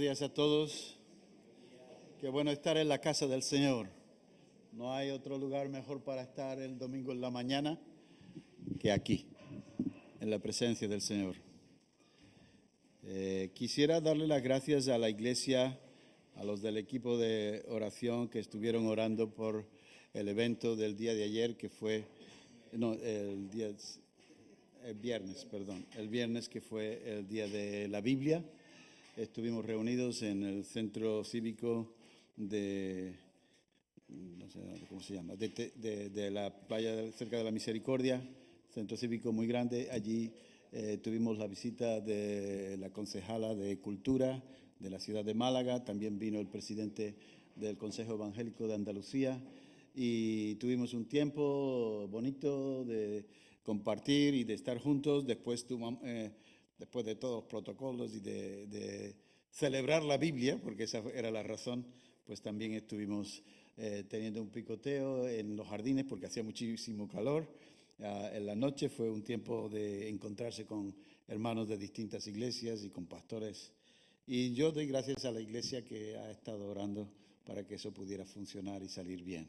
días a todos. Qué bueno estar en la casa del Señor. No hay otro lugar mejor para estar el domingo en la mañana que aquí, en la presencia del Señor. Quisiera darle las gracias a la iglesia, a los del equipo de oración que estuvieron orando por el evento del día de ayer, que fue, el viernes que fue el día de la Biblia. Estuvimos reunidos en el centro cívico de, no sé cómo se llama, de la playa cerca de la Misericordia, centro cívico muy grande. Allí tuvimos la visita de la concejala de Cultura de la ciudad de Málaga, también vino el presidente del Consejo Evangélico de Andalucía y tuvimos un tiempo bonito de compartir y de estar juntos. Después de todos los protocolos y de celebrar la Biblia, porque esa era la razón, pues también estuvimos teniendo un picoteo en los jardines porque hacía muchísimo calor. En la noche fue un tiempo de encontrarse con hermanos de distintas iglesias y con pastores. Y yo doy gracias a la iglesia que ha estado orando para que eso pudiera funcionar y salir bien.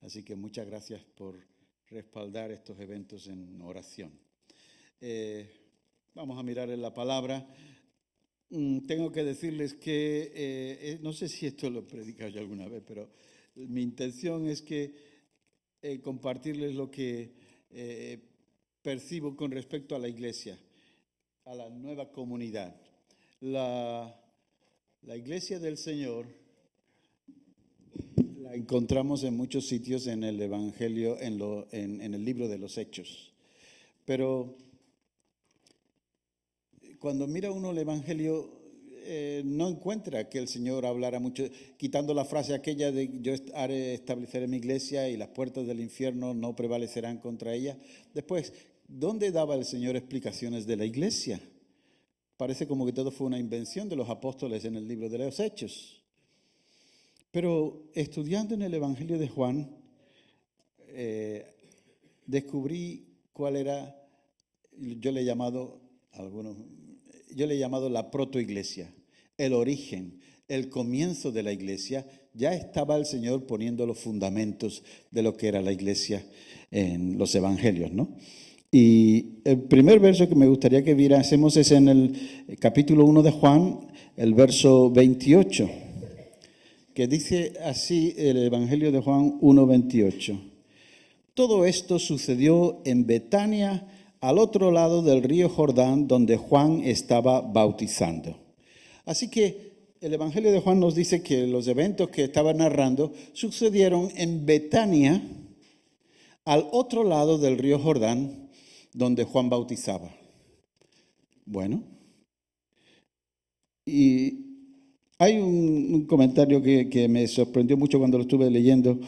Así que muchas gracias por respaldar estos eventos en oración. Vamos a mirar en la palabra. Tengo que decirles que, no sé si esto lo he predicado ya alguna vez, pero mi intención es que compartirles lo que percibo con respecto a la iglesia, a la nueva comunidad. La iglesia del Señor la encontramos en muchos sitios en el Evangelio, en el libro de los Hechos. Pero cuando mira uno el Evangelio, no encuentra que el Señor hablara mucho, quitando la frase aquella de yo haré establecer en mi iglesia y las puertas del infierno no prevalecerán contra ella. Después, ¿dónde daba el Señor explicaciones de la iglesia? Parece como que todo fue una invención de los apóstoles en el libro de los Hechos. Pero estudiando en el Evangelio de Juan, descubrí cuál era, yo le he llamado la protoiglesia, el origen, el comienzo de la iglesia. Ya estaba el Señor poniendo los fundamentos de lo que era la iglesia en los evangelios, ¿no? Y el primer verso que me gustaría que viéramos es en el capítulo 1 de Juan, el verso 28, que dice así el Evangelio de Juan 1:28. Todo esto sucedió en Betania, al otro lado del río Jordán, donde Juan estaba bautizando. Así que el Evangelio de Juan nos dice que los eventos que estaba narrando sucedieron en Betania, al otro lado del río Jordán, donde Juan bautizaba. Bueno, y hay un comentario que me sorprendió mucho cuando lo estuve leyendo.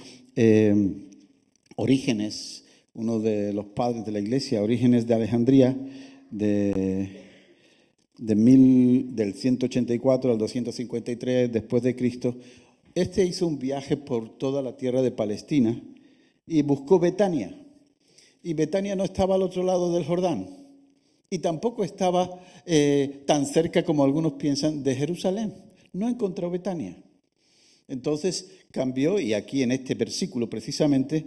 Orígenes, uno de los padres de la iglesia, Orígenes de Alejandría, del 184 al 253 después de Cristo, hizo un viaje por toda la tierra de Palestina y buscó Betania. Y Betania no estaba al otro lado del Jordán y tampoco estaba tan cerca como algunos piensan de Jerusalén. No encontró Betania. Entonces cambió, y aquí en este versículo precisamente,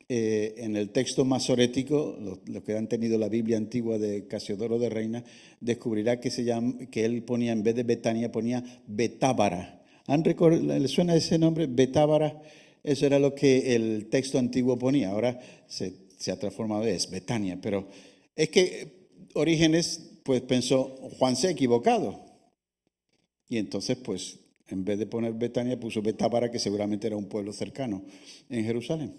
en el texto masorético, los que han tenido la Biblia antigua de Casiodoro de Reina, descubrirá que él ponía, en vez de Betania, ponía Betábara. ¿Le suena ese nombre? Betábara. Eso era lo que el texto antiguo ponía. Ahora se ha transformado, es Betania. Pero es que Orígenes pues pensó, Juan se ha equivocado. Y entonces pues en vez de poner Betania puso Betábara, que seguramente era un pueblo cercano en Jerusalén.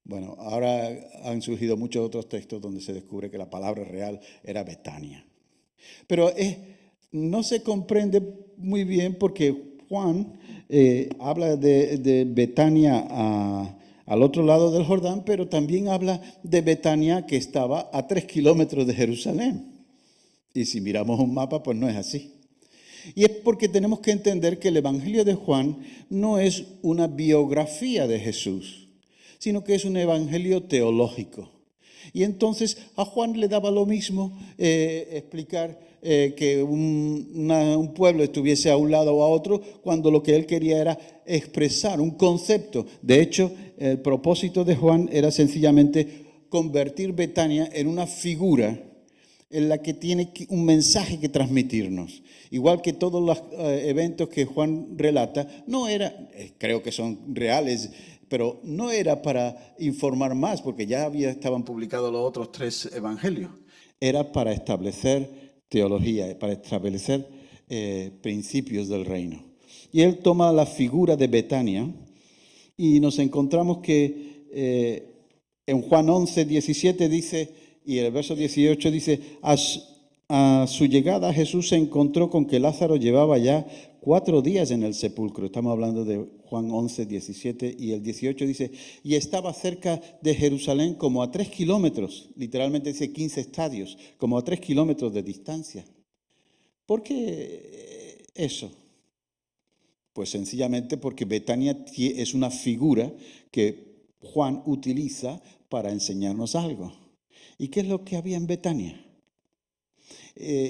Bueno, ahora han surgido muchos otros textos donde se descubre que la palabra real era Betania. Pero no se comprende muy bien porque Juan habla de Betania al otro lado del Jordán, pero también habla de Betania, que estaba a 3 kilómetros de Jerusalén. Y si miramos un mapa, pues no es así. Y es porque tenemos que entender que el Evangelio de Juan no es una biografía de Jesús, sino que es un evangelio teológico. Y entonces a Juan le daba lo mismo explicar que un pueblo estuviese a un lado o a otro, cuando lo que él quería era expresar un concepto. De hecho, el propósito de Juan era sencillamente convertir Betania en una figura en la que tiene un mensaje que transmitirnos. Igual que todos los eventos que Juan relata, no era, creo que son reales, pero no era para informar más, porque ya estaban publicados los otros 3 evangelios. Era para establecer teología, para establecer principios del reino. Y él toma la figura de Betania y nos encontramos que en Juan 11, 17 dice, y el verso 18 dice, a su llegada Jesús se encontró con que Lázaro llevaba ya 4 días en el sepulcro. Estamos hablando de Juan 11, 17, y el 18 dice, y estaba cerca de Jerusalén como a 3 kilómetros, literalmente dice 15 estadios, como a 3 kilómetros de distancia. ¿Por qué eso? Pues sencillamente porque Betania es una figura que Juan utiliza para enseñarnos algo. ¿Y qué es lo que había en Betania?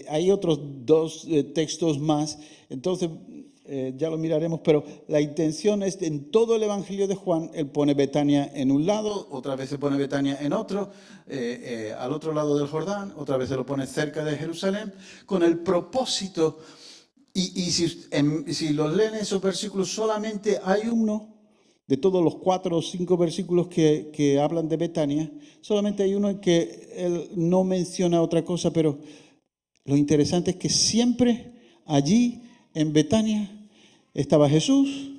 Hay otros 2 textos más, entonces ya lo miraremos, pero la intención es, en todo el Evangelio de Juan, él pone Betania en un lado, otra vez se pone Betania en otro, al otro lado del Jordán, otra vez se lo pone cerca de Jerusalén, con el propósito, y si los leen esos versículos, solamente hay uno. De todos los 4 o 5 versículos que hablan de Betania, solamente hay uno en que él no menciona otra cosa, pero lo interesante es que siempre allí en Betania estaba Jesús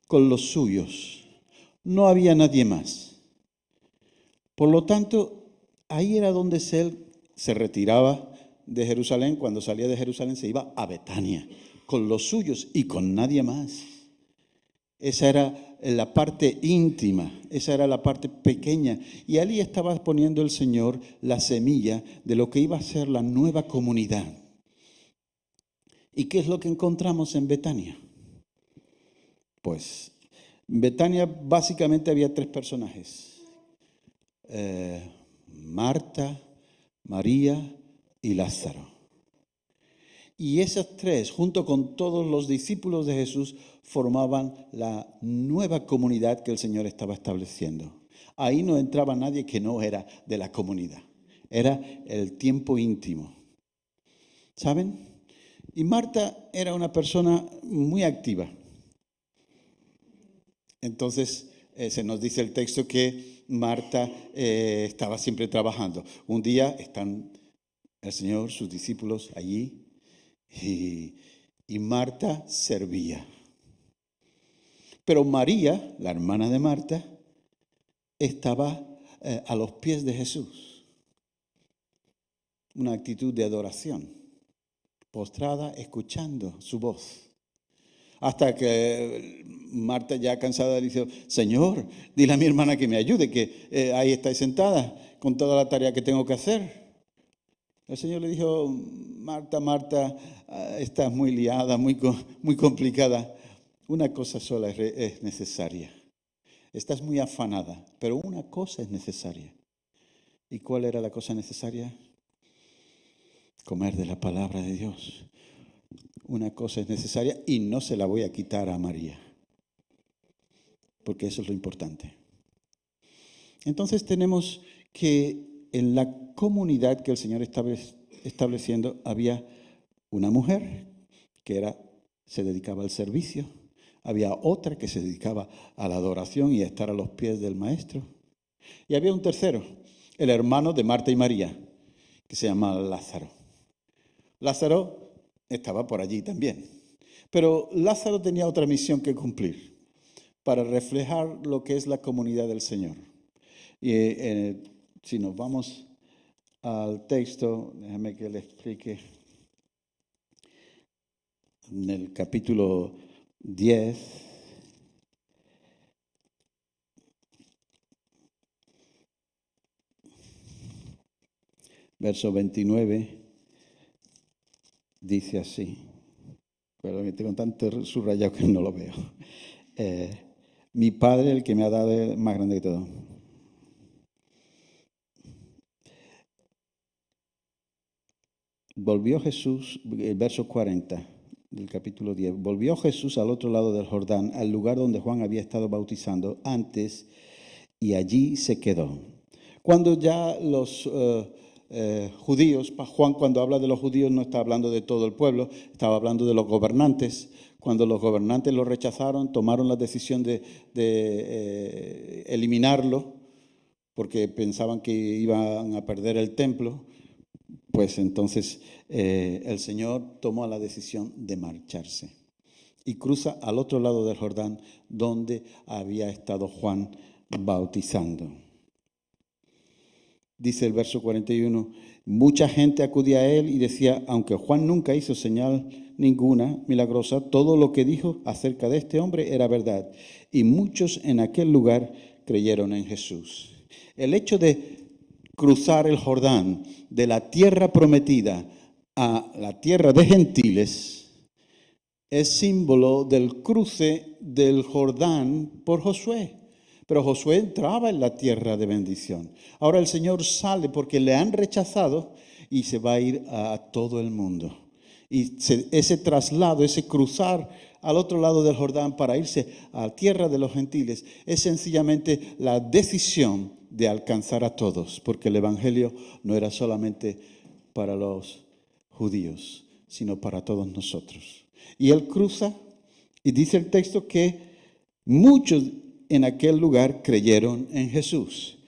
con los suyos. No había nadie más. Por lo tanto, ahí era donde él se retiraba de Jerusalén. Cuando salía de Jerusalén se iba a Betania con los suyos y con nadie más. Esa era la parte íntima, esa era la parte pequeña. Y allí estaba poniendo el Señor la semilla de lo que iba a ser la nueva comunidad. ¿Y qué es lo que encontramos en Betania? Pues en Betania básicamente había 3 personajes. Marta, María y Lázaro. Y esas 3, junto con todos los discípulos de Jesús, formaban la nueva comunidad que el Señor estaba estableciendo. Ahí no entraba nadie que no era de la comunidad. Era el tiempo íntimo. ¿Saben? Y Marta era una persona muy activa. Entonces, se nos dice el texto que Marta estaba siempre trabajando. Un día están el Señor, sus discípulos allí, y Marta servía. Pero María, la hermana de Marta, estaba a los pies de Jesús. Una actitud de adoración, postrada, escuchando su voz. Hasta que Marta, ya cansada, le dice, Señor, dile a mi hermana que me ayude, que ahí estáis sentada con toda la tarea que tengo que hacer. El Señor le dijo, Marta, Marta, estás muy liada, muy complicada. Una cosa sola es necesaria. Estás muy afanada, pero una cosa es necesaria. ¿Y cuál era la cosa necesaria? Comer de la palabra de Dios. Una cosa es necesaria y no se la voy a quitar a María, porque eso es lo importante. Entonces tenemos que en la comunidad que el Señor estaba estableciendo había una mujer que se dedicaba al servicio, había otra que se dedicaba a la adoración y a estar a los pies del Maestro, y había un tercero, el hermano de Marta y María, que se llamaba Lázaro. Lázaro estaba por allí también, pero Lázaro tenía otra misión que cumplir para reflejar lo que es la comunidad del Señor. Y si nos vamos al texto, déjame que le explique. En el capítulo 10, verso 29, dice así. Pero que tengo tanto subrayado que no lo veo. Mi Padre, el que me ha dado, es más grande que todo. Volvió Jesús, el verso 40 del capítulo 10, volvió Jesús al otro lado del Jordán, al lugar donde Juan había estado bautizando antes, y allí se quedó. Cuando ya los judíos, Juan cuando habla de los judíos no está hablando de todo el pueblo, estaba hablando de los gobernantes. Cuando los gobernantes lo rechazaron, tomaron la decisión de eliminarlo, porque pensaban que iban a perder el templo. Pues entonces el Señor tomó la decisión de marcharse y cruza al otro lado del Jordán donde había estado Juan bautizando. Dice el verso 41, mucha gente acudía a él y decía, aunque Juan nunca hizo señal ninguna milagrosa, todo lo que dijo acerca de este hombre era verdad. Y muchos en aquel lugar creyeron en Jesús. El hecho de cruzar el Jordán de la tierra prometida a la tierra de gentiles es símbolo del cruce del Jordán por Josué. Pero Josué entraba en la tierra de bendición. Ahora el Señor sale porque le han rechazado y se va a ir a todo el mundo. Y ese traslado, ese cruzar al otro lado del Jordán para irse a la tierra de los gentiles es sencillamente la decisión de alcanzar a todos, porque el Evangelio no era solamente para los judíos, sino para todos nosotros. Y él cruza y dice el texto que muchos en aquel lugar creyeron en Jesús.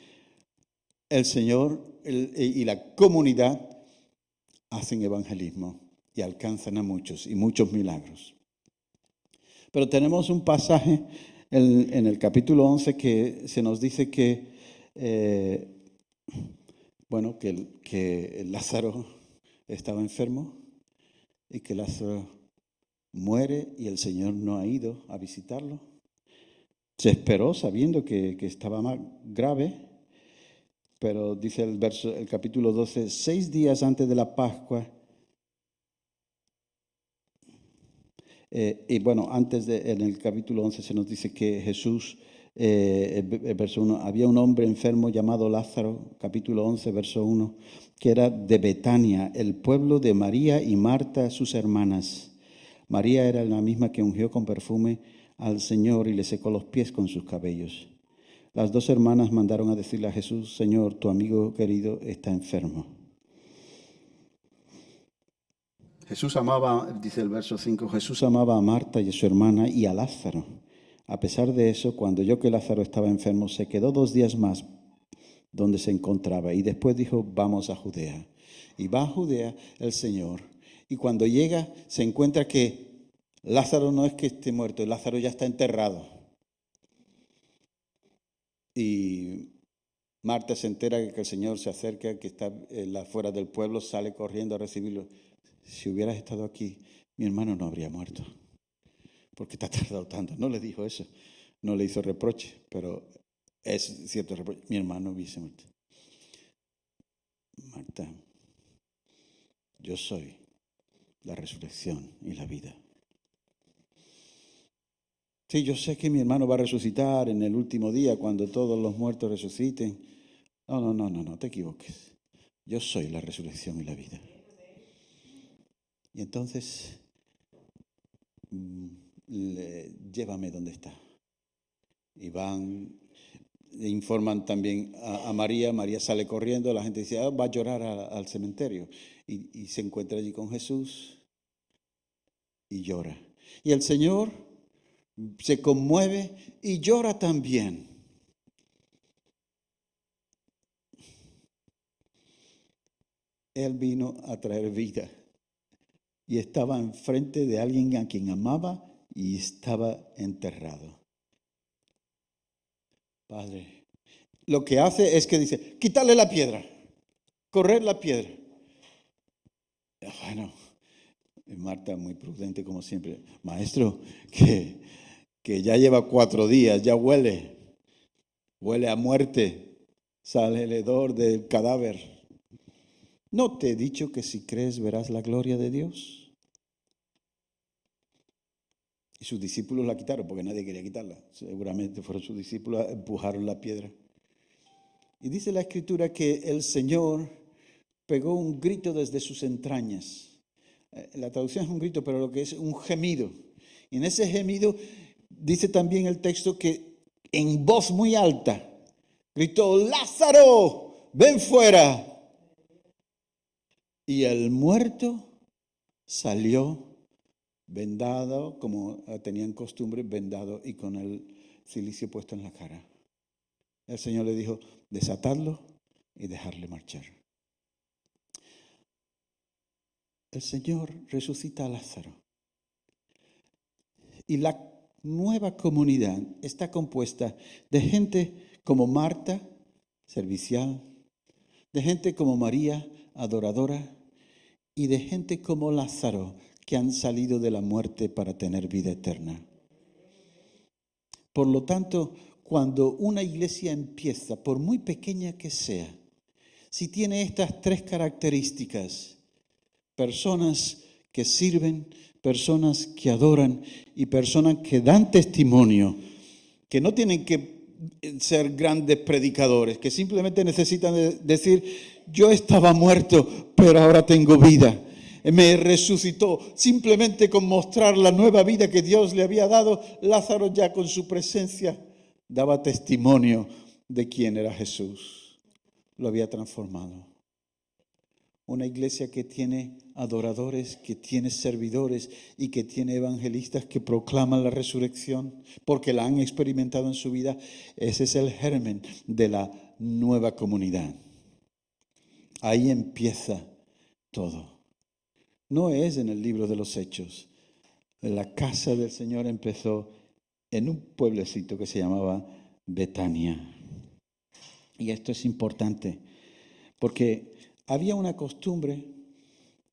El Señor y la comunidad hacen evangelismo y alcanzan a muchos y muchos milagros. Pero tenemos un pasaje en el capítulo 11 que se nos dice que, que Lázaro estaba enfermo y que Lázaro muere y el Señor no ha ido a visitarlo. Se esperó sabiendo que estaba más grave, pero dice el capítulo 12, 6 días antes de la Pascua, en el capítulo 11 se nos dice que Jesús, el verso 1, había un hombre enfermo llamado Lázaro, capítulo 11, verso 1, que era de Betania, el pueblo de María y Marta, sus hermanas. María era la misma que ungió con perfume al Señor y le secó los pies con sus cabellos. Las dos hermanas mandaron a decirle a Jesús, Señor, tu amigo querido está enfermo. Jesús amaba, dice el verso 5, Jesús amaba a Marta y a su hermana y a Lázaro. A pesar de eso, cuando oyó que Lázaro estaba enfermo, se quedó 2 días más donde se encontraba y después dijo, vamos a Judea. Y va a Judea el Señor. Y cuando llega, se encuentra que Lázaro no es que esté muerto, Lázaro ya está enterrado. Y Marta se entera que el Señor se acerca, que está fuera del pueblo, sale corriendo a recibirlo. Si hubieras estado aquí, mi hermano no habría muerto. Porque te ha tardado tanto. No le dijo eso. No le hizo reproche, pero es cierto reproche. Mi hermano hubiese muerto. Marta, yo soy la resurrección y la vida. Sí, yo sé que mi hermano va a resucitar en el último día cuando todos los muertos resuciten. No, te equivoques. Yo soy la resurrección y la vida. Y entonces, llévame donde está. Y van, le informan también a María. María sale corriendo, la gente dice, va a llorar al cementerio. Y se encuentra allí con Jesús y llora. Y el Señor se conmueve y llora también. Él vino a traer vida y estaba enfrente de alguien a quien amaba y estaba enterrado. Padre, lo que hace es que dice, quitarle la piedra, correr la piedra. Bueno, Marta muy prudente como siempre. Maestro, que ya lleva 4 días, ya huele a muerte, sale el hedor del cadáver. ¿No te he dicho que si crees verás la gloria de Dios? Y sus discípulos la quitaron porque nadie quería quitarla. Seguramente fueron sus discípulos, empujaron la piedra. Y dice la Escritura que el Señor pegó un grito desde sus entrañas. La traducción es un grito, pero lo que es un gemido. Y en ese gemido dice también el texto que en voz muy alta gritó: ¡Lázaro, ven fuera! Y el muerto salió vendado, como tenían costumbre, vendado y con el cilicio puesto en la cara. El Señor le dijo: desatadlo y dejarle marchar. El Señor resucita a Lázaro. Y la nueva comunidad está compuesta de gente como Marta, servicial, de gente como María, adoradora, y de gente como Lázaro, que han salido de la muerte para tener vida eterna. Por lo tanto, cuando una iglesia empieza, por muy pequeña que sea, si tiene estas tres características: personas que sirven, personas que adoran y personas que dan testimonio, que no tienen que ser grandes predicadores, que simplemente necesitan decir: yo estaba muerto, pero ahora tengo vida. Me resucitó. Simplemente con mostrar la nueva vida que Dios le había dado, Lázaro ya con su presencia daba testimonio de quién era Jesús. Lo había transformado. Una iglesia que tiene adoradores, que tiene servidores y que tiene evangelistas que proclaman la resurrección porque la han experimentado en su vida. Ese es el germen de la nueva comunidad. Ahí empieza todo. No es en el libro de los Hechos. La casa del Señor empezó en un pueblecito que se llamaba Betania. Y esto es importante porque había una costumbre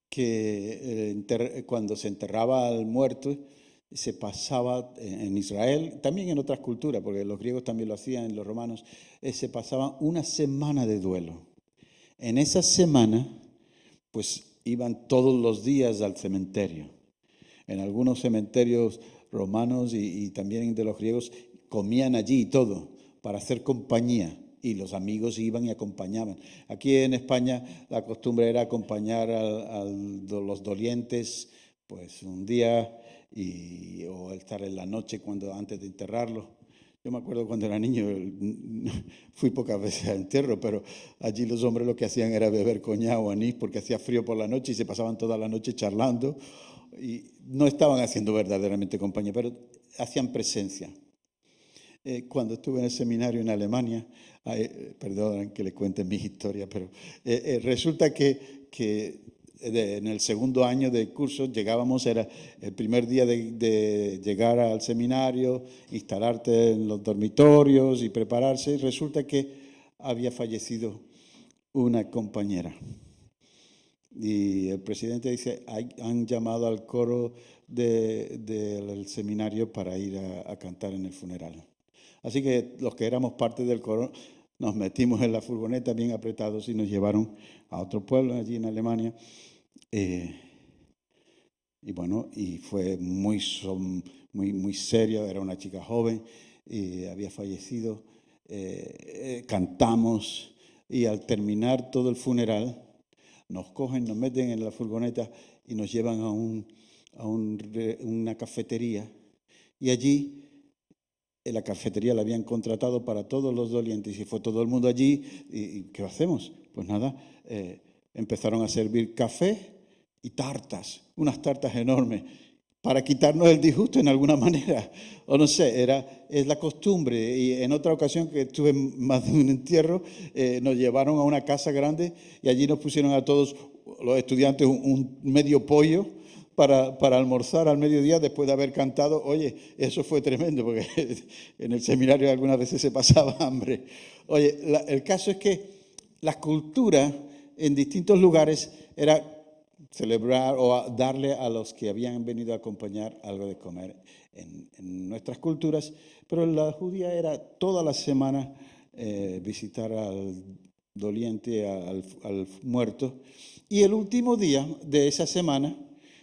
que cuando se enterraba al muerto, se pasaba en Israel, también en otras culturas, porque los griegos también lo hacían, los romanos, se pasaba una semana de duelo. En esa semana, pues iban todos los días al cementerio. En algunos cementerios romanos y también de los griegos comían allí y todo para hacer compañía. Y los amigos iban y acompañaban. Aquí en España la costumbre era acompañar a los dolientes pues un día o estar en la noche antes de enterrarlo. Yo me acuerdo cuando era niño, fui pocas veces a entierro, pero allí los hombres lo que hacían era beber coñac o anís porque hacía frío por la noche y se pasaban toda la noche charlando y no estaban haciendo verdaderamente compañía, pero hacían presencia. Cuando estuve en el seminario en Alemania, perdonen que le cuente mi historia, pero resulta que en el segundo año de curso llegábamos, era el primer día de llegar al seminario, instalarte en los dormitorios y prepararse, y resulta que había fallecido una compañera. Y el presidente dice: han llamado al coro del seminario para ir a cantar en el funeral. Así que los que éramos parte del coro nos metimos en la furgoneta bien apretados y nos llevaron a otro pueblo allí en Alemania. Y bueno, y fue muy serio, era una chica joven, había fallecido. Cantamos y al terminar todo el funeral nos cogen, nos meten en la furgoneta y nos llevan a una cafetería. Y allí en la cafetería la habían contratado para todos los dolientes y fue todo el mundo allí. ¿Y qué hacemos? Pues nada, empezaron a servir café y tartas, unas tartas enormes, para quitarnos el disgusto en alguna manera. O no sé, es la costumbre. Y en otra ocasión que estuve más de un entierro, nos llevaron a una casa grande y allí nos pusieron a todos los estudiantes un medio pollo para almorzar al mediodía después de haber cantado. Oye, eso fue tremendo porque en el seminario algunas veces se pasaba hambre. Oye, el caso es que la cultura en distintos lugares era celebrar o darle a los que habían venido a acompañar algo de comer en nuestras culturas, pero en la judía era toda la semana visitar al doliente, al muerto, y el último día de esa semana,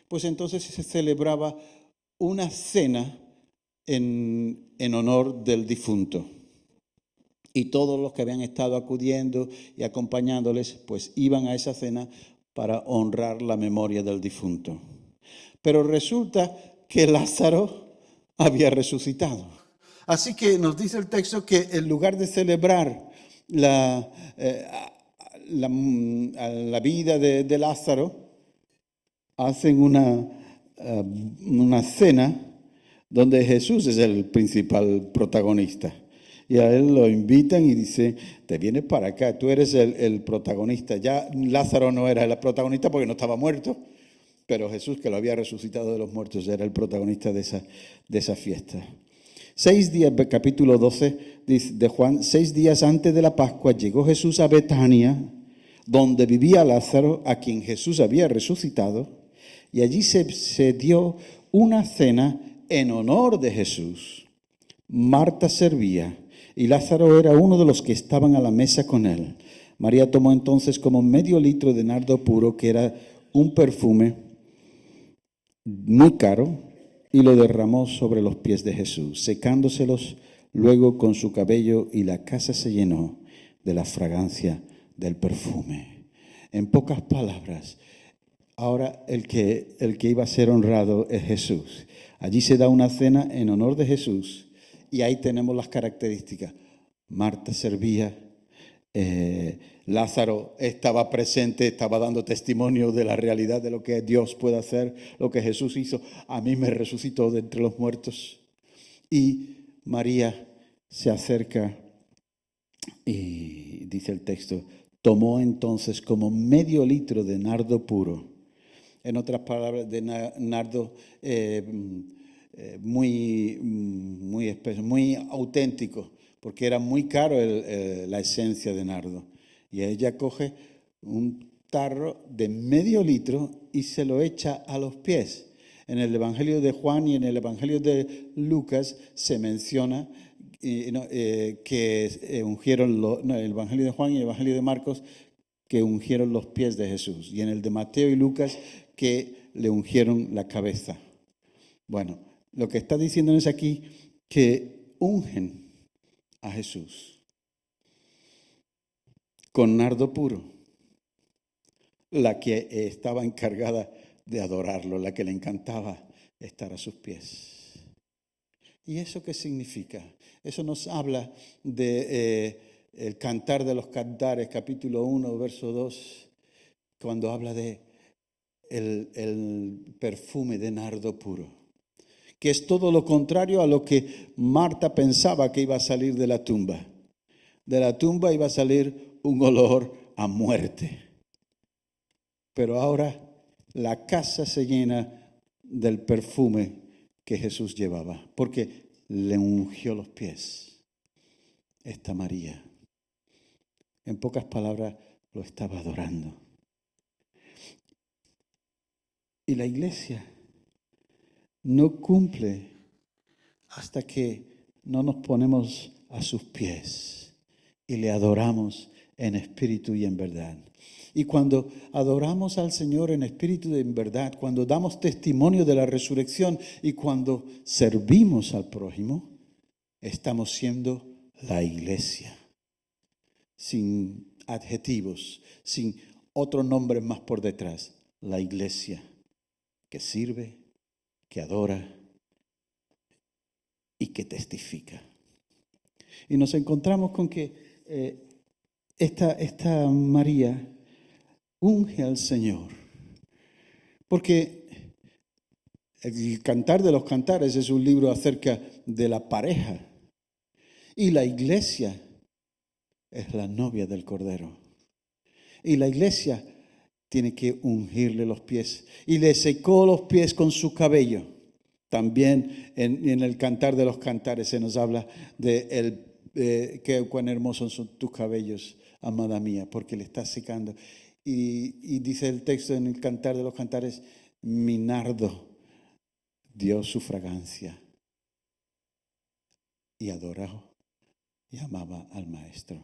pues entonces se celebraba una cena en honor del difunto. Y todos los que habían estado acudiendo y acompañándoles, pues iban a esa cena para honrar la memoria del difunto. Pero resulta que Lázaro había resucitado. Así que nos dice el texto que en lugar de celebrar la vida de Lázaro, hacen una cena donde Jesús es el principal protagonista. Y a él lo invitan y dice, te vienes para acá, tú eres el protagonista. Ya Lázaro no era el protagonista porque no estaba muerto, pero Jesús, que lo había resucitado de los muertos, era el protagonista de esa fiesta. 6 días, capítulo 12 de Juan, 6 días antes de la Pascua, llegó Jesús a Betania, donde vivía Lázaro, a quien Jesús había resucitado, y allí se dio una cena en honor de Jesús. Marta servía, y Lázaro era uno de los que estaban a la mesa con él. María tomó entonces como medio litro de nardo puro, que era un perfume muy caro, y lo derramó sobre los pies de Jesús, secándoselos luego con su cabello, y la casa se llenó de la fragancia del perfume. En pocas palabras, ahora el que iba a ser honrado es Jesús. Allí se da una cena en honor de Jesús y ahí tenemos las características. Marta servía, Lázaro estaba presente, estaba dando testimonio de la realidad de lo que Dios puede hacer, lo que Jesús hizo. A mí me resucitó de entre los muertos. Y María se acerca y dice el texto, tomó entonces como medio litro de nardo puro. En otras palabras, de nardo muy espeso, muy auténtico, porque era muy caro la esencia de nardo. Y ella coge un tarro de medio litro y se lo echa a los pies. En el Evangelio de Juan y en el Evangelio de Lucas se menciona que ungieron, el Evangelio de Juan y el Evangelio de Marcos, que ungieron los pies de Jesús. Y en el de Mateo y Lucas, que le ungieron la cabeza. Bueno, lo que está diciendo es aquí que ungen a Jesús con nardo puro, la que estaba encargada de adorarlo, la que le encantaba estar a sus pies. ¿Y eso qué significa? Eso nos habla de el Cantar de los Cantares, capítulo 1, verso 2, cuando habla de el perfume de nardo puro, que es todo lo contrario a lo que Marta pensaba que iba a salir de la tumba. De la tumba iba a salir un olor a muerte. Pero ahora la casa se llena del perfume que Jesús llevaba, porque le ungió los pies. Esta María, en pocas palabras, lo estaba adorando. Y la iglesia no cumple hasta que no nos ponemos a sus pies y le adoramos en espíritu y en verdad. Y cuando adoramos al Señor en espíritu y en verdad, cuando damos testimonio de la resurrección y cuando servimos al prójimo, estamos siendo la iglesia, sin adjetivos, sin otro nombre más por detrás. La iglesia que sirve, que adora y que testifica. Y nos encontramos con que esta María unge al Señor, porque el Cantar de los Cantares es un libro acerca de la pareja y la iglesia es la novia del Cordero. Y la iglesia tiene que ungirle los pies y le secó los pies con su cabello. También en el Cantar de los Cantares se nos habla de que cuán hermosos son tus cabellos, amada mía, porque le estás secando. Y dice el texto en el Cantar de los Cantares, mi nardo dio su fragancia y adoró y amaba al Maestro.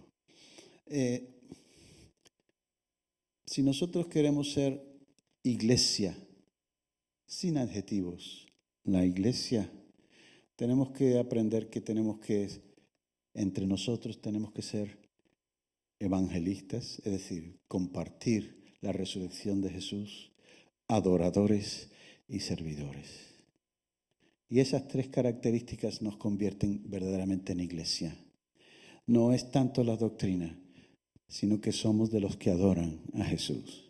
Si nosotros queremos ser iglesia, sin adjetivos, la iglesia, tenemos que aprender que tenemos que Entre nosotros tenemos que ser evangelistas, es decir, compartir la resurrección de Jesús, adoradores y servidores. Y esas tres características nos convierten verdaderamente en iglesia. No es tanto la doctrina, sino que somos de los que adoran a Jesús.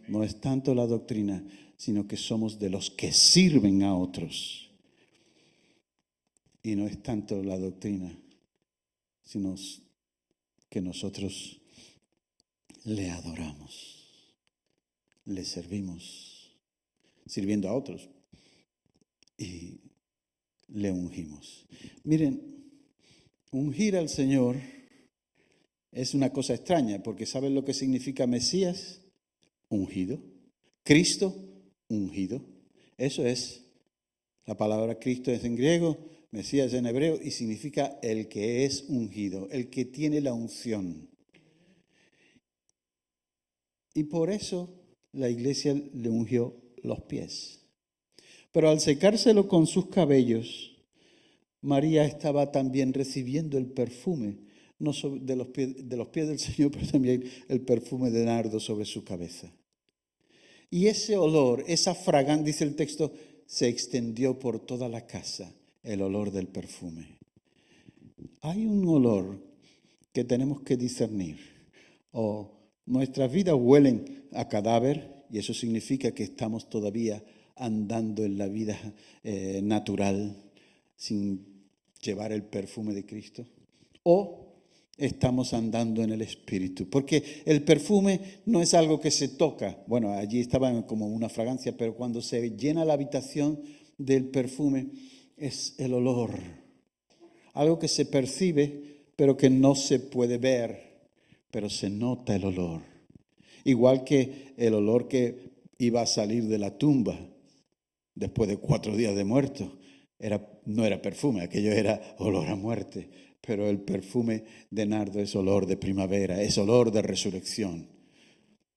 No es tanto la doctrina, sino que somos de los que sirven a otros. Y no es tanto la doctrina, sino que nosotros le adoramos, le servimos, sirviendo a otros, y le ungimos. Miren, ungir al Señor es una cosa extraña, porque ¿saben lo que significa Mesías? Ungido. Cristo, ungido. Eso es, la palabra Cristo es en griego, Mesías en hebreo, y significa el que es ungido, el que tiene la unción. Y por eso la iglesia le ungió los pies. Pero al secárselo con sus cabellos, María estaba también recibiendo el perfume, no de los pies del Señor, pero también el perfume de nardo sobre su cabeza. Y ese olor, esa fragancia, dice el texto, se extendió por toda la casa, el olor del perfume. Hay un olor que tenemos que discernir. Nuestras vidas huelen a cadáver, y eso significa que estamos todavía andando en la vida natural sin llevar el perfume de Cristo. O estamos andando en el Espíritu. Porque el perfume no es algo que se toca. Bueno, allí estaba como una fragancia, pero cuando se llena la habitación del perfume es el olor. Algo que se percibe, pero que no se puede ver, pero se nota el olor. Igual que el olor que iba a salir de la tumba después de 4 días de muerto. No era perfume, aquello era olor a muerte. Pero el perfume de nardo es olor de primavera, es olor de resurrección.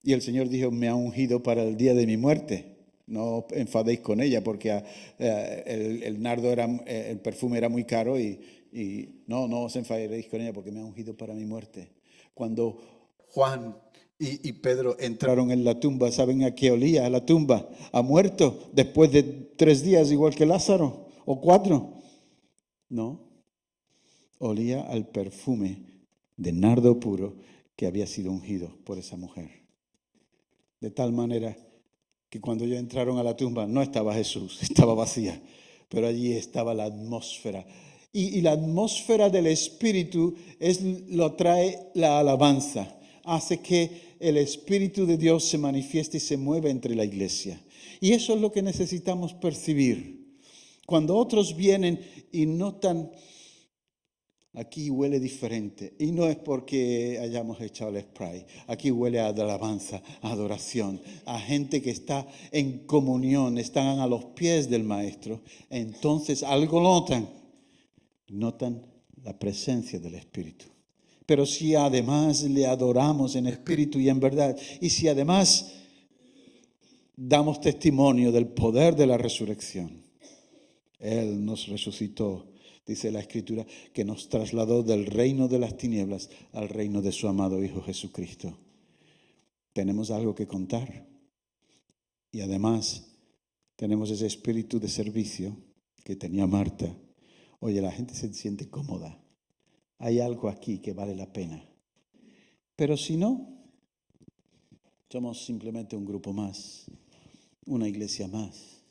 Y el Señor dijo, me ha ungido para el día de mi muerte. No os enfadéis con ella, porque el nardo el perfume era muy caro y no os enfadéis con ella porque me ha ungido para mi muerte. Cuando Juan y Pedro entraron en la tumba, ¿saben a qué olía la tumba? A muerto, después de 3 días, igual que Lázaro, o 4. No, olía al perfume de nardo puro que había sido ungido por esa mujer. De tal manera que cuando ellos entraron a la tumba no estaba Jesús, estaba vacía, pero allí estaba la atmósfera. Y la atmósfera del Espíritu lo trae la alabanza, hace que el Espíritu de Dios se manifieste y se mueva entre la iglesia. Y eso es lo que necesitamos percibir. Cuando otros vienen y notan, aquí huele diferente, y no es porque hayamos echado el spray. Aquí huele a alabanza, a adoración, a gente que está en comunión, están a los pies del Maestro. Entonces algo notan la presencia del Espíritu. Pero si además le adoramos en espíritu y en verdad, y si además damos testimonio del poder de la resurrección, Él nos resucitó. Dice la Escritura que nos trasladó del reino de las tinieblas al reino de su amado Hijo Jesucristo. Tenemos algo que contar. Y además tenemos ese espíritu de servicio que tenía Marta. Oye, la gente se siente cómoda. Hay algo aquí que vale la pena. Pero si no, somos simplemente un grupo más, una iglesia más.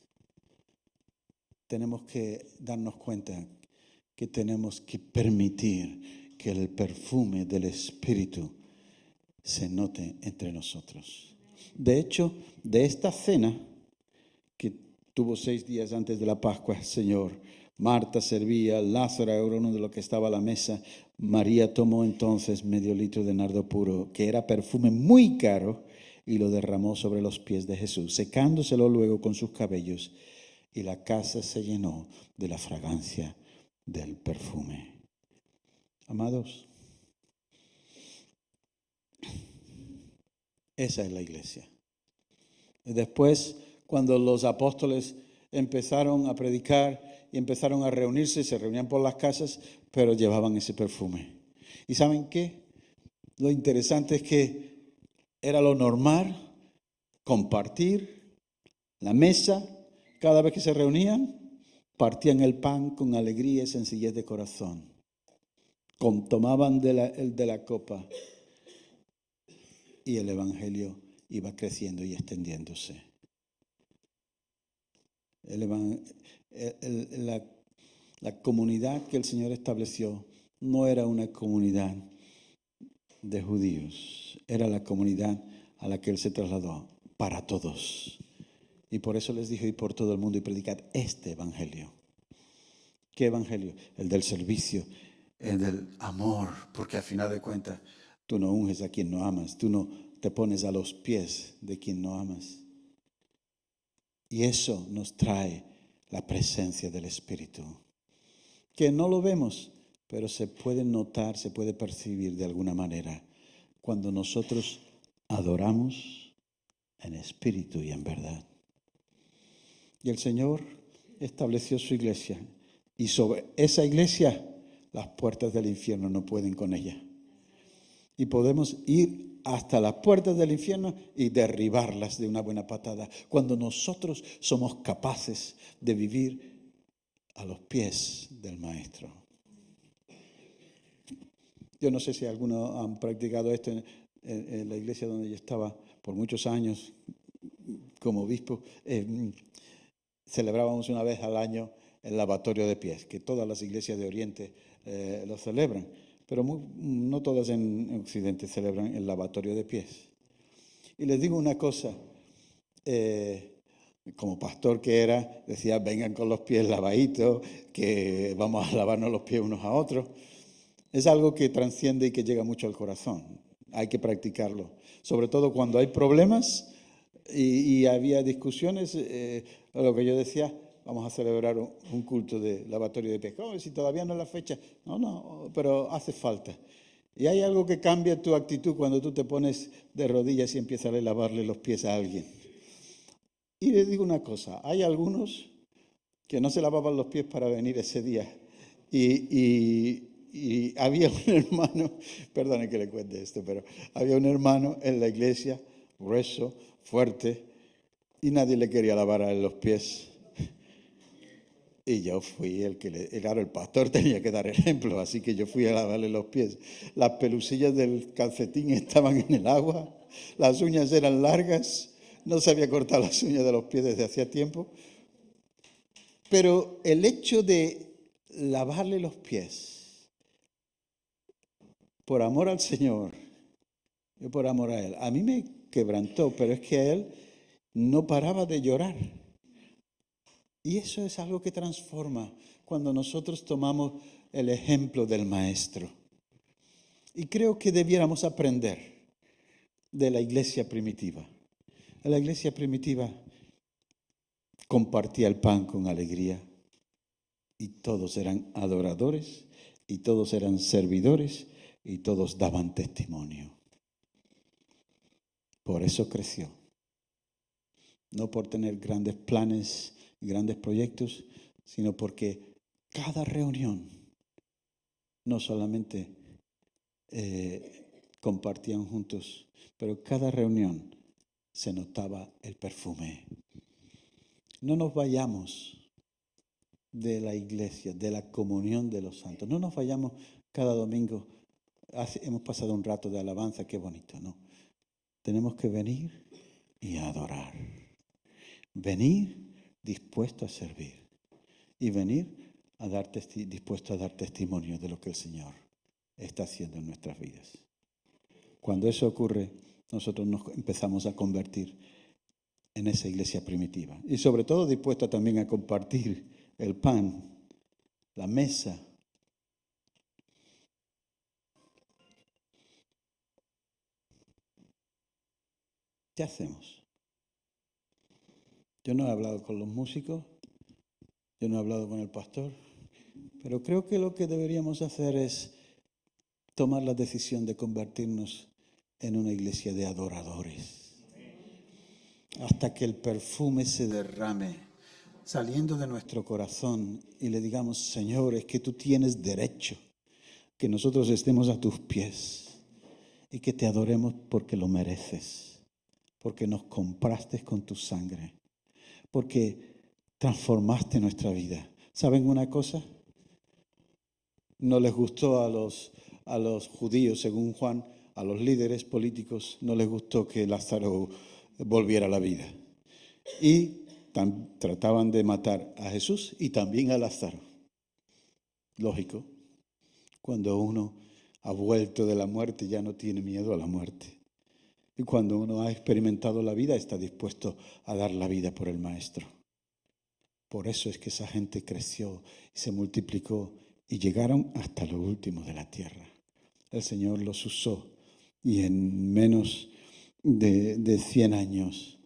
Tenemos que darnos cuenta que tenemos que permitir que el perfume del Espíritu se note entre nosotros. De hecho, de esta cena que tuvo 6 días antes de la Pascua, Señor, Marta servía, Lázaro era uno de los que estaba a la mesa. María tomó entonces medio litro de nardo puro, que era perfume muy caro, y lo derramó sobre los pies de Jesús, secándoselo luego con sus cabellos, y la casa se llenó de la fragancia del perfume. Amados, esa es la iglesia. Y después, cuando los apóstoles empezaron a predicar y empezaron a reunirse, se reunían por las casas, pero llevaban ese perfume. ¿Y saben qué? Lo interesante es que era lo normal compartir la mesa. Cada vez que se reunían, partían el pan con alegría y sencillez de corazón. Tomaban el de la copa y el evangelio iba creciendo y extendiéndose. La comunidad que el Señor estableció no era una comunidad de judíos, era la comunidad a la que Él se trasladó para todos. Y por eso les dijo: ir por todo el mundo y predicad este evangelio. ¿Qué evangelio? El del servicio, el del amor, porque al final de cuentas tú no unges a quien no amas, tú no te pones a los pies de quien no amas. Y eso nos trae la presencia del Espíritu, que no lo vemos, pero se puede notar, se puede percibir de alguna manera cuando nosotros adoramos en espíritu y en verdad. Y el Señor estableció su iglesia, y sobre esa iglesia las puertas del infierno no pueden con ella. Y podemos ir hasta las puertas del infierno y derribarlas de una buena patada, cuando nosotros somos capaces de vivir a los pies del Maestro. Yo no sé si algunos han practicado esto en la iglesia donde yo estaba por muchos años como obispo. Celebrábamos una vez al año el lavatorio de pies, que todas las iglesias de Oriente lo celebran, pero no todas en Occidente celebran el lavatorio de pies. Y les digo una cosa, como pastor que era, decía: vengan con los pies lavaditos, que vamos a lavarnos los pies unos a otros. Es algo que trasciende y que llega mucho al corazón. Hay que practicarlo, sobre todo cuando hay problemas y había discusiones. Lo que yo decía: vamos a celebrar un culto de lavatorio de pies. ¿Cómo? Si todavía no es la fecha. No, pero hace falta. Y hay algo que cambia tu actitud cuando tú te pones de rodillas y empiezas a lavarle los pies a alguien. Y les digo una cosa: hay algunos que no se lavaban los pies para venir ese día. Y había un hermano, perdone que le cuente esto, pero había un hermano en la iglesia, grueso, fuerte, y nadie le quería lavar a él los pies. Y yo fui claro, el pastor tenía que dar ejemplo, así que yo fui a lavarle los pies. Las pelusillas del calcetín estaban en el agua, las uñas eran largas, no se había cortado las uñas de los pies desde hacía tiempo. Pero el hecho de lavarle los pies, por amor al Señor, yo por amor a Él, a mí me quebrantó, pero es que Él no paraba de llorar. Y eso es algo que transforma cuando nosotros tomamos el ejemplo del Maestro. Y creo que debiéramos aprender de la iglesia primitiva. La iglesia primitiva compartía el pan con alegría, y todos eran adoradores, y todos eran servidores, y todos daban testimonio. Por eso creció. No por tener grandes planes y grandes proyectos, sino porque cada reunión no solamente compartían juntos, pero cada reunión se notaba el perfume. No nos vayamos de la iglesia, de la comunión de los santos. No nos vayamos cada domingo. Hemos pasado un rato de alabanza, qué bonito, ¿no? Tenemos que venir y adorar. Venir dispuesto a servir. Y venir dispuesto a dar testimonio de lo que el Señor está haciendo en nuestras vidas. Cuando eso ocurre, nosotros nos empezamos a convertir en esa iglesia primitiva. Y sobre todo dispuesta también a compartir el pan, la mesa. ¿Qué hacemos? Yo no he hablado con los músicos, yo no he hablado con el pastor, pero creo que lo que deberíamos hacer es tomar la decisión de convertirnos en una iglesia de adoradores. Hasta que el perfume se derrame saliendo de nuestro corazón y le digamos, Señor, es que tú tienes derecho que nosotros estemos a tus pies y que te adoremos porque lo mereces, porque nos compraste con tu sangre, porque transformaste nuestra vida. ¿Saben una cosa? No les gustó a los judíos, según Juan, a los líderes políticos, no les gustó que Lázaro volviera a la vida. Y trataban de matar a Jesús y también a Lázaro. Lógico, cuando uno ha vuelto de la muerte ya no tiene miedo a la muerte. Y cuando uno ha experimentado la vida está dispuesto a dar la vida por el Maestro. Por eso es que esa gente creció y se multiplicó y llegaron hasta lo último de la tierra. El Señor los usó y en menos de 100 años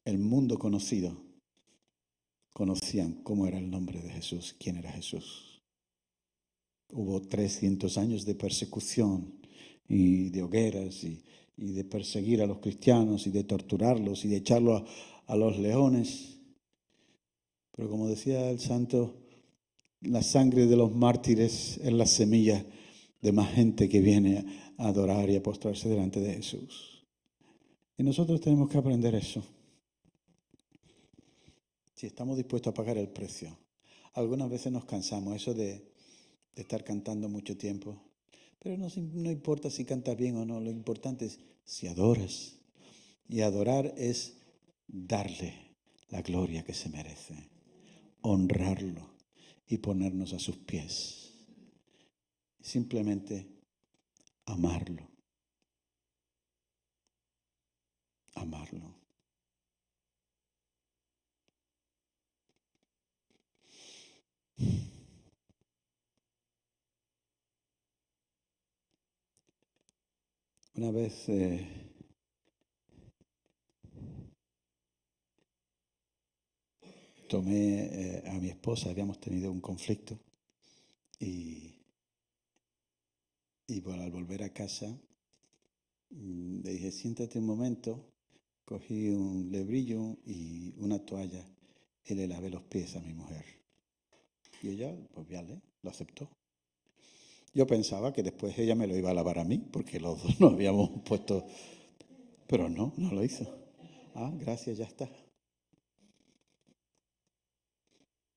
el mundo conocían cómo era el nombre de Jesús, quién era Jesús. Hubo 300 años de persecución y de hogueras y de perseguir a los cristianos y de torturarlos y de echarlos a los leones. Pero como decía el santo, la sangre de los mártires es la semilla de más gente que viene a adorar y a postrarse delante de Jesús. Y nosotros tenemos que aprender eso. Si estamos dispuestos a pagar el precio. Algunas veces nos cansamos, eso de estar cantando mucho tiempo. Pero no importa si cantas bien o no, lo importante es si adoras. Y adorar es darle la gloria que se merece, honrarlo y ponernos a sus pies. Simplemente amarlo. Amarlo. Una vez tomé a mi esposa, habíamos tenido un conflicto y al volver a casa le dije, siéntate un momento, cogí un lebrillo y una toalla y le lavé los pies a mi mujer. Y ella, pues vale, lo aceptó. Yo pensaba que después ella me lo iba a lavar a mí, porque los dos nos habíamos puesto, pero no lo hizo. Ah, gracias, ya está.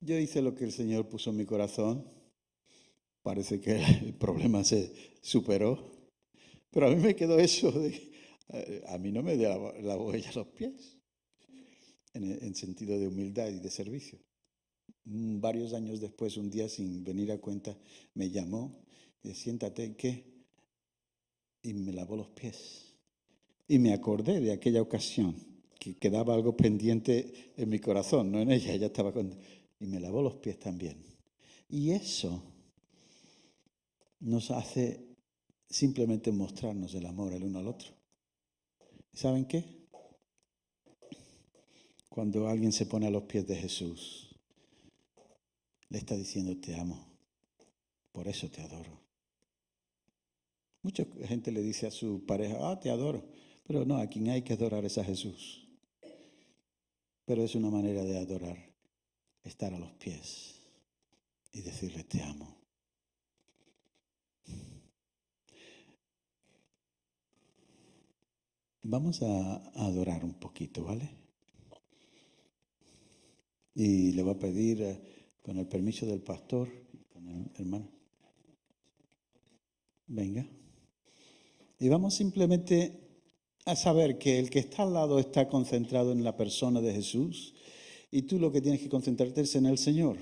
Yo hice lo que el Señor puso en mi corazón. Parece que el problema se superó. Pero a mí me quedó eso de... A mí no me lavó ella los pies. En sentido de humildad y de servicio. Varios años después, un día sin venir a cuenta, me llamó y dice, siéntate, ¿qué? Y me lavó los pies. Y me acordé de aquella ocasión, que quedaba algo pendiente en mi corazón, no en ella, ella estaba con... Y me lavó los pies también. Y eso nos hace simplemente mostrarnos el amor el uno al otro. ¿Saben qué? Cuando alguien se pone a los pies de Jesús, le está diciendo, te amo, por eso te adoro. Mucha gente le dice a su pareja, te adoro. Pero no, a quien hay que adorar es a Jesús. Pero es una manera de adorar, estar a los pies y decirle, te amo. Vamos a adorar un poquito, ¿vale? Y le voy a pedir, con el permiso del pastor, con el hermano, venga. Y vamos simplemente a saber que el que está al lado está concentrado en la persona de Jesús y tú lo que tienes que concentrarte es en el Señor.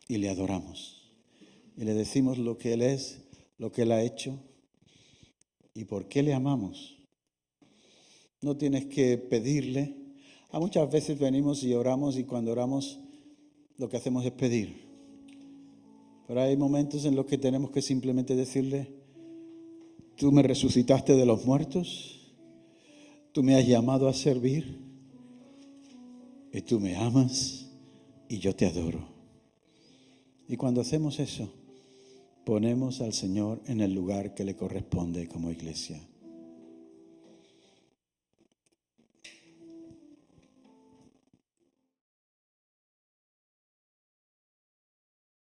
Y le adoramos. Y le decimos lo que Él es, lo que Él ha hecho y por qué le amamos. No tienes que pedirle. Muchas veces venimos y oramos y cuando oramos lo que hacemos es pedir. Pero hay momentos en los que tenemos que simplemente decirle, tú me resucitaste de los muertos, tú me has llamado a servir y tú me amas y yo te adoro. Y cuando hacemos eso, ponemos al Señor en el lugar que le corresponde como iglesia.